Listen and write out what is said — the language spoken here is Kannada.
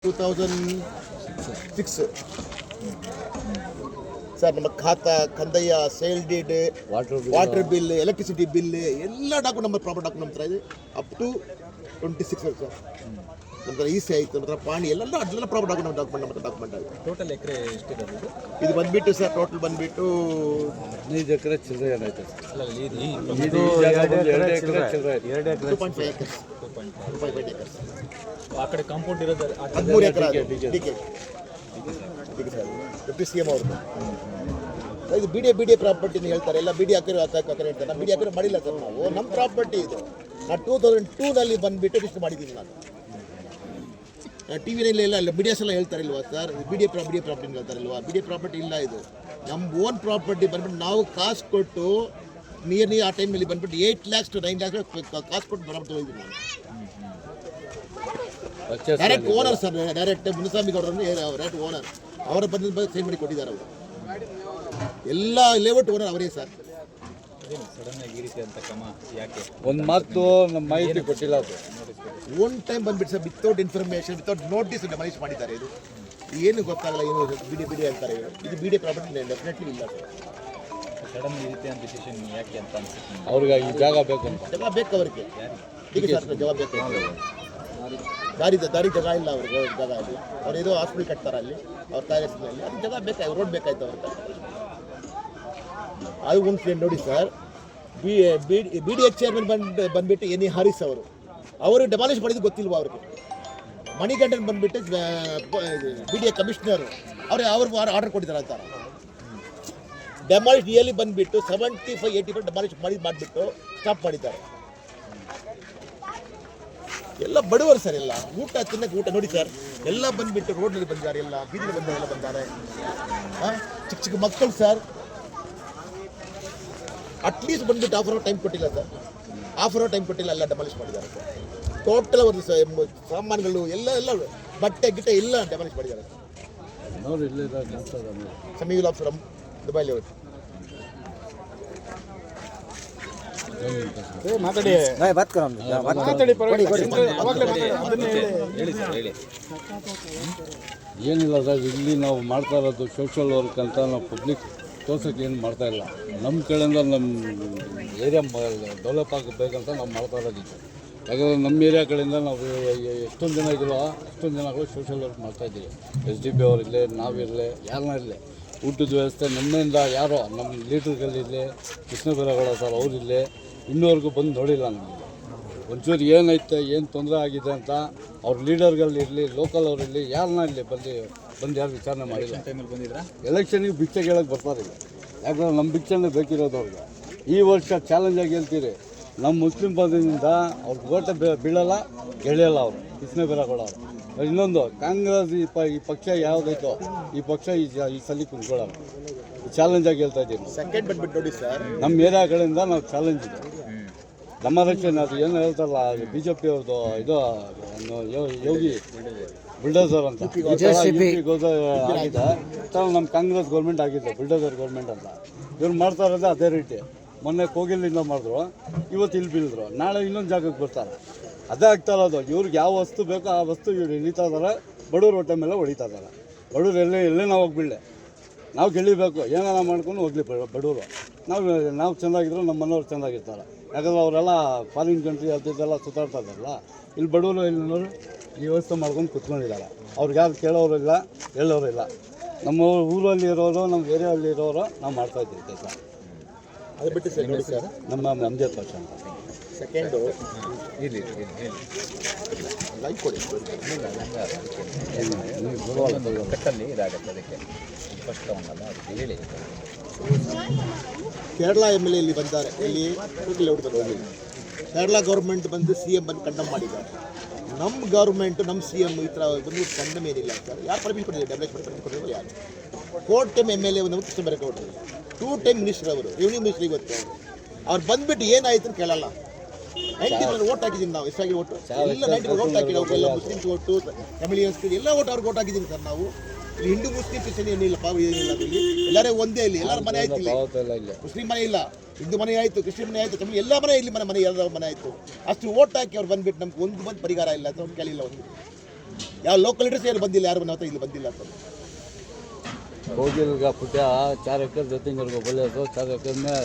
2006 ಸರ್. ನಮ್ಮ ಖಾತಾ, ಕಂದಾಯ, sale deed, water bill, electricity bill ಎಲ್ಲ ಡಾಕ್ಯುಮೆಂಟ್ ನಮ್ಮ ಪ್ರಾಪರ್ ಡಾಕ್ಯುಮೆಂಟ್ ಇದೆ ಅಪ್ ಟು 26 ಸರ್. ನಮ್ಮ ಇ ಸಿ ಆಯಿತು, ನಮ್ಮ ಪಾಣಿ ಎಲ್ಲ ಪ್ರಾಪರ್ ಡಾಕ್ಯುಮೆಂಟ್ ಆಗಿದೆ. ಟೋಟಲ್ ಎಕರೆ ಎಷ್ಟಿದೆ ಇದು ಬಂದುಬಿಟ್ಟು ಸರ್, ಟೋಟಲ್ ಬಂದುಬಿಟ್ಟು 15 ಎಕರೆ ಚಿಲ್ಲರೆ ಏನಾಯ್ತು ಸರ್. 2.5 acres. ಆ ಕಡೆ ಕಾಂಪೌಂಡ್ ಇರೋದು 13 ಎಕರೆ ಡಿಕೆ ಸರ್. PCM ಅವ್ರದ್ದು ಇದು ಬಿ ಡಿ ಪ್ರಾಪರ್ಟಿನ ಹೇಳ್ತಾರೆ, ಎಲ್ಲ ಬಿ ಡಿ ಹಾಕಿರೋ ಹೇಳ್ತಾರೆ. ನಮ್ಮ ಬಿ ಡಿ ಹಾಕಿರೋ ಮಾಡಿಲ್ಲ ಸರ್. ನಾವು ನಮ್ಮ ಪ್ರಾಪರ್ಟಿ ಇದು. ನಾನು 2002ನಲ್ಲಿ ಬಂದುಬಿಟ್ಟು ರಿಜಿಸ್ಟರ್ ಮಾಡಿದ್ದೀನಿ. ನಾನು ಟಿ ವಿನಲ್ಲಿ ಎಲ್ಲ ಮೀಡಿಯಾಸ್ ಎಲ್ಲ ಹೇಳ್ತಾರಿಲ್ವಾ ಸರ್, ಬಿ ಡಿ ಪ್ರಾಪರ್ಟಿ ಹೇಳ್ತಾರಿಲ್ವಾ? ಬಿ ಡಿ ಪ್ರಾಪರ್ಟಿ ಇಲ್ಲ, ಇದು ನಮ್ಮ ಓನ್ ಪ್ರಾಪರ್ಟಿ. ಬಂದ್ಬಿಟ್ಟು ನಾವು ಕಾಸು ಕೊಟ್ಟು ನಿಯರ್ಲಿ ಆ ಟೈಮಲ್ಲಿ ಬಂದ್ಬಿಟ್ಟು 8 lakhs to 9 lakhs ಕಾಸು ಕೊಟ್ಟು ಬರೋದು ತೊಗೊಂಡಿದ್ದೀನಿ ನಾನು. Direct owner sir, direct Muniswamy ಗೌಡರನ್ನು ಡೈರೆಕ್ಟ್ ಓನರ್ ಅವರ ಬಂದ ಸೈನ್ ಮಾಡಿ ಕೊಟ್ಟಿದ್ದಾರೆ. ಅವರು ಎಲ್ಲ ಲೇಔಟ್ ಓನರ್ ಅವರೇ ಸರ್. ಸಡನ್ ಆಗಿ ಈ ರೀತಿ ಅಂತ ಕ್ರಮ ಯಾಕೆ? ಒಂದು ಮಾತು ನಮ್ಮ ಮಾಹಿತಿ ಕೊಟ್ಟಿಲ್ಲ ಅದು. ಒನ್ ಟೈಮ್ ಬಂದ್ಬಿಟ್ಟು sir, without information, without notice demolish ಮಾಡಿದ್ದಾರೆ. ಇದು ಏನು ಗೊತ್ತಾಗಲ್ಲ, ಏನು ಬಿ ಡಿ ಅಂತಾರೆ. ಇದು ಬಿ ಡಿ ಪ್ರಾಪರ್ಟಿ ಡೆಫಿನೆಟ್ಲಿ ಇಲ್ಲ ಸರ್. ಸಡನ್ ಈ ರೀತಿ ಡಿಸಿಷನ್ ಯಾಕೆ ಅಂತ ಅನ್ಸುತ್ತೆ ಅವ್ರಿಗೆ ಈ ಜಾಗ ಬೇಕು ಅಂತ. ಜಾಗ ಬೇಕು ಅವ್ರಿಗೆ, ಈಗ ಸರ್ ಜಾಗ ಬೇಕು. ದಾರಿ ಜಾಗ ಇಲ್ಲ ಅವ್ರಿಗೆ, ಜಾಗ ಇಲ್ಲ. ಅವ್ರು ಏನೋ ಹಾಸ್ಪಿಟಲ್ ಕಟ್ತಾರೆ ಅಲ್ಲಿ ಅವ್ರ ತಾಯಿನಲ್ಲಿ, ಅದು ಜಾಗ ಬೇಕಾಯ್ತು, ರೋಡ್ ಬೇಕಾಯ್ತು ಅವ್ರಿಗೆ. ಅದು ಒಂದು ನೋಡಿ sir, B D H chairman ಬಂದ್ಬಿಟ್ಟು ಎನ್ ಎ ಹಾರಿಸ್ ಅವರು ಡೆಮಾಲಿಷ್ ಮಾಡಿದ್ದು ಗೊತ್ತಿಲ್ವಾ ಅವ್ರಿಗೆ? ಮಣಿಗಂಡನ್ ಬಂದ್ಬಿಟ್ಟು ಬಿ ಡಿ ಎ ಕಮಿಷನರ್ ಅವ್ರು ಆರ್ಡರ್ ಕೊಟ್ಟಿದ್ದಾರೆ ಅಂತ. ಡೆಮಾಲಿಷ್ ನಿಯರ್ಲಿ ಬಂದುಬಿಟ್ಟು 75-80% ಡೆಮಾಲಿಷ್ ಮಾಡಿಬಿಟ್ಟು ಸ್ಟಾಪ್ ಮಾಡಿದ್ದಾರೆ. ಎಲ್ಲ ಬಡವರು ಸರ್, ಎಲ್ಲ ಊಟ ತಿನ್ನಕ್ಕೆ ಊಟ ನೋಡಿ ಸರ್, ಎಲ್ಲ ಬಂದುಬಿಟ್ಟು ರೋಡ್ನಲ್ಲಿ ಬಂದಿದ್ದಾರೆ, ಎಲ್ಲ ಬೀದಿಲಿ ಬಂದವರೆಲ್ಲ ಬಂದ್ದಾರೆ. ಚಿಕ್ಕ ಮಕ್ಕಳು ಸರ್, ಅಟ್ಲೀಸ್ಟ್ ಬಂದುಬಿಟ್ಟು ಹಾಫ್ ಅವರ್ ಟೈಮ್ ಕೊಟ್ಟಿಲ್ಲ ಸರ್. ಹಾಫ್ ಅವರ್ ಟೈಮ್ ಕೊಟ್ಟಿಲ್ಲ, ಎಲ್ಲ ಡೆಮಾಲಿಷ್ ಮಾಡಿದ್ದಾರೆ ಸರ್. ಟೋಟಲ್ ಅವ್ರದ್ದು ಸಾಮಾನುಗಳು ಎಲ್ಲ ಬಟ್ಟೆ ಗಿಟ್ಟೆ ಎಲ್ಲ ಡೆಮಾಲಿಷ್ ಮಾಡಿದ್ದಾರೆ ಸರ್. ಸಮೀಲ್ ಆಫ್ ಫ್ರಮ್ ದುಬೈ ಲೆವೆಲ್. ಏನಿಲ್ಲ ಸರ್, ಇಲ್ಲಿ ನಾವು ಮಾಡ್ತಾ ಇರೋದು ಸೋಷಿಯಲ್ ವರ್ಕ್ ಅಂತ. ನಾವು ಪಬ್ಲಿಕ್ ತೋರ್ಸೋಕ್ಕೆ ಏನು ಮಾಡ್ತಾ ಇಲ್ಲ. ನಮ್ಮ ಕಡೆಯಿಂದ ನಮ್ಮ ಏರಿಯಾ ಡೆವಲಪ್ ಆಗಬೇಕಂತ ನಾವು ಮಾಡ್ತಾ ಇರೋದಿತ್ತು. ಯಾಕಂದರೆ ನಮ್ಮ ಏರಿಯಾ ಕಡೆಯಿಂದ ನಾವು ಎಷ್ಟೊಂದು ಜನ ಇದ್ರೋ ಅಷ್ಟೊಂದು ಜನಗಳು ಸೋಷಿಯಲ್ ವರ್ಕ್ ಮಾಡ್ತಾಯಿದ್ದೀವಿ. SDP ಅವರಿರಲಿ, ನಾವಿರಲಿ, ಯಾರನ್ನ ಇರಲಿ, ಊಟದ ವ್ಯವಸ್ಥೆ ನಮ್ಮಿಂದ ಯಾರೋ ನಮ್ಮ ಲೀಡರ್ಗಳಿರಲಿ, ಕೃಷ್ಣ ಬೈರೇಗೌಡ ಸರ್ ಅವರಿರಲಿ, ಇನ್ನೂವರೆಗೂ ಬಂದು ನೋಡಿಲ್ಲ ನಮಗೆ. ಒಂಚೂರು ಏನೈತೆ, ಏನು ತೊಂದರೆ ಆಗಿದೆ ಅಂತ ಅವ್ರ ಲೀಡರ್ಗಳಿರಲಿ, ಲೋಕಲ್ ಅವರಿರಲಿ, ಯಾರನ್ನ ಇರಲಿ ಬಂದು ಯಾರು ವಿಚಾರಣೆ ಮಾಡಿಲ್ಲ. ಟೈಮಲ್ಲಿ ಬಂದಿದ್ರಾ? ಎಲೆಕ್ಷನ್ಗೆ ಭಿಕ್ಷೆ ಕೇಳಕ್ಕೆ ಬರ್ತಾರಿಲ್ಲ. ಯಾಕಂದ್ರೆ ನಮ್ಮ ಭಿಕ್ಷೆನೇ ಬೇಕಿರೋದು ಅವ್ರಿಗೆ. ಈ ವರ್ಷ ಚಾಲೆಂಜಾಗಿ ಹೇಳ್ತೀರಿ, ನಮ್ಮ ಮುಸ್ಲಿಂ ಬಂಧದಿಂದ ಅವ್ರಿಗೆ ಓಟ ಬೀಳಲ್ಲ, ಗೆಳೆಯಲ್ಲ ಅವರು ಕೃಷ್ಣ ಬೈರೇಗೌಡ ಅವರು. ಇನ್ನೊಂದು ಕಾಂಗ್ರೆಸ್ ಈ ಪಕ್ಷ ಯಾವುದೈತೋ ಈ ಪಕ್ಷ ಈ ಸಲ ಕುಂತ್ಕೊಳ್ಳಲ್ಲ. ಚಾಲೆಂಜಾಗಿ ಹೇಳ್ತಾ ಇದ್ದೀವಿ. ಸೆಕೆಂಡ್ ಬಂದ್ಬಿಟ್ಟು ನೋಡಿ ಸರ್, ನಮ್ಮ ಏರಿಯಾ ಕಡೆಯಿಂದ ನಾವು ಚಾಲೆಂಜ್ ಇದೆ. ನಮ್ಮ ರಕ್ಷಣೆ ಅದು ಏನು ಹೇಳ್ತಾರಲ್ಲ, BJP ಅವ್ರದ್ದು ಇದು ಯೋಗಿ ಬಿಲ್ಡೋಸರ್ ಅಂತ ಆಗಿದೆ. ನಮ್ಮ ಕಾಂಗ್ರೆಸ್ ಗೌರ್ಮೆಂಟ್ ಆಗಿದೆ ಬಿಲ್ಡೋಸರ್ ಗೌರ್ಮೆಂಟ್ ಅಂತ. ಇವ್ರು ಮಾಡ್ತಾ ಇರೋದು ಅದೇ ರೀತಿ. ಮೊನ್ನೆ ಕೋಗಿಲಿಂದ ಮಾಡಿದ್ರು, ಇವತ್ತು ಇಲ್ಲಿ ಬೀಳಿದ್ರು, ನಾಳೆ ಇನ್ನೊಂದು ಜಾಗಕ್ಕೆ ಬರ್ತಾರೆ. ಅದೇ ಆಗ್ತಾ ಇರೋದು. ಇವ್ರಿಗೆ ಯಾವ ವಸ್ತು ಬೇಕೋ ಆ ವಸ್ತು ಇವ್ರು ಎಳಿತಾ ಇದ್ದಾರೆ. ಬಡವ್ರ ಹೊಟ್ಟೆ ಮೇಲೆ ಹೊಡಿತಾ ಇದ್ದಾರೆ. ಬಡವ್ರು ಎಲ್ಲೇ ನಾವು ಹೋಗ್ಬಿಡಲೆ, ನಾವು ಗೆಲ್ಲಿಬೇಕು, ಏನಾರ ಮಾಡ್ಕೊಂಡು ಹೋಗ್ಲಿ ಬಡವರು. ನಾವು ಚೆಂದಾಗಿದ್ರೆ ನಮ್ಮ ಮನೆಯವ್ರು ಚೆಂದಾಗಿರ್ತಾರೆ. ಯಾಕಂದ್ರೆ ಅವರೆಲ್ಲ ಫಾರಿನ್ ಕಂಟ್ರಿ ಅದೆಲ್ಲ ಸುತ್ತಾಡ್ತಾ ಇದ್ದಾರಲ್ಲ. ಇಲ್ಲಿ ಬಡವರು ಇಲ್ಲಿ ನೋಡಿ ಈ ವ್ಯವಸ್ಥೆ ಮಾಡ್ಕೊಂಡು ಕುತ್ಕೊಂಡಿದ್ದಾರೆ. ಅವ್ರಿಗೆ ಯಾರು ಕೇಳೋರಿಲ್ಲ, ಹೇಳೋರಿಲ್ಲ. ನಮ್ಮ ಊರಲ್ಲಿ ಇರೋರು, ನಮ್ಮ ಏರಿಯಲ್ಲಿ ಇರೋರು ನಾವು ಮಾಡ್ತಾಯಿದ್ದೀವಿ ಕೆಲಸ. ಅದು ಬಿಟ್ಟು ಸರ್ ನೋಡಿ ಸರ್, ನಮ್ಮ ಅಮ್ಜದ್ ಪಕ್ಷ ಅಂತ. ಸೆಕೆಂಡು ಲೈಕ್ ಕೊಡಿ ಕಟ್ಟಲ್ಲಿ ಇದಾಗುತ್ತೆ, ಅದಕ್ಕೆ ಫಸ್ಟ್ ತಗೊಂಡಲ್ಲ ಅದಕ್ಕೆ ಹೇಳಿ. ಕೇರಳ MLA ಇಲ್ಲಿ ಬಂದ್ದಾರೆ, ಇಲ್ಲಿ ಲೇಔಟ್ ಬಂದು ಕೇರಳ ಗೌರ್ಮೆಂಟ್ ಬಂದು CM ಬಂದು ಕಂಡಮ್ ಮಾಡಿದ್ದಾರೆ. ನಮ್ಮ ಗೌರ್ಮೆಂಟು, ನಮ್ಮ CM ಈ ಥರ ಬಂದು ಕಂಡಮ್ ಏನಿಲ್ಲ ಸರ್. ಯಾರು ಪರ್ಮಿಷನ್ ಕೊಟ್ಟಿದ್ದಾರೆ? ಡೆವಲಪ್ ಪರ್ಮಿಷನ್ ಕೊಟ್ಟಿದ್ದಾರೆ ಯಾರು? 4 ಟೈಮ್ MLA ಒಂದು ಕೃಷ್ಣ ಬೈರೇಗೌಡರು, 2 ಟೈಮ್ ಮಿನಿಸ್ಟರ್ ಅವರು, ರೆವಿನ್ಯೂ ಮಿನಿಸ್ಟರ್. ಇವತ್ತು ಅವ್ರು ಬಂದುಬಿಟ್ಟು ಏನಾಯ್ತು ಅಂತ ಕೇಳಲ್ಲ. 90% ಓಟ್ ಹಾಕಿದ್ದೀನಿ ನಾವು. ಎಷ್ಟಾಗಿ ಓಟು ಎಲ್ಲ 90% ಓಟ್ ಹಾಕಿಲ್ಲ. ಎಲ್ಲ ಮುಸ್ಲಿಮ್ಸ್ ಓಟು, ತಮಿಳಿಯನ್ಸ್ ಎಲ್ಲ ಅವ್ರಿಗೆ ಓಟ್ ಹಾಕಿದ್ದೀನಿ ಸರ್ ನಾವು. ಇಲ್ಲಿ ಹಿಂದೂ ಮುಸ್ಲಿಂ ಕ್ರಿಶ್ಚಿಯನ್ ಏನಿಲ್ಲ, ಏನಿಲ್ಲ. ಇಲ್ಲಿ ಎಲ್ಲರೂ ಒಂದೇ, ಇಲ್ಲಿ ಎಲ್ಲರ ಮನೆ ಆಯ್ತು. ಇಲ್ಲಿ ಮುಸ್ಲಿಂ ಮನೆ ಇಲ್ಲ, ಹಿಂದೂ ಮನೆ ಆಯಿತು, ಕ್ರಿಶ್ಚಿಯನ್ ಮನೆ ಆಯಿತು, ತಮಿಳು ಎಲ್ಲ ಮನೆ ಇಲ್ಲಿ ಮನೆ ಎಲ್ಲರ ಮನೆ ಆಯಿತು. ಅಷ್ಟು ಓಟ್ ಹಾಕಿ ಅವ್ರು ಬಂದುಬಿಟ್ಟು ನಮ್ಗೆ ಒಂದು ಪರಿಹಾರ ಇಲ್ಲ ಅಂತ ಕೇಳಿಲ್ಲ ಒಂದು. ಯಾವ ಲೋಕಲ್ ಲೀಡರ್ಸ್ ಏನು ಬಂದಿಲ್ಲ, ಯಾರು ನಮ್ಮ ಹತ್ರ ಇಲ್ಲಿ ಬಂದಿಲ್ಲ ಅಂತ. ಕೋಗಿಲ್ಗ ಪುಟ್ಟ 4 ಎಕರೆ ಜೊತೆಗೆ बोले तो 4 एकर में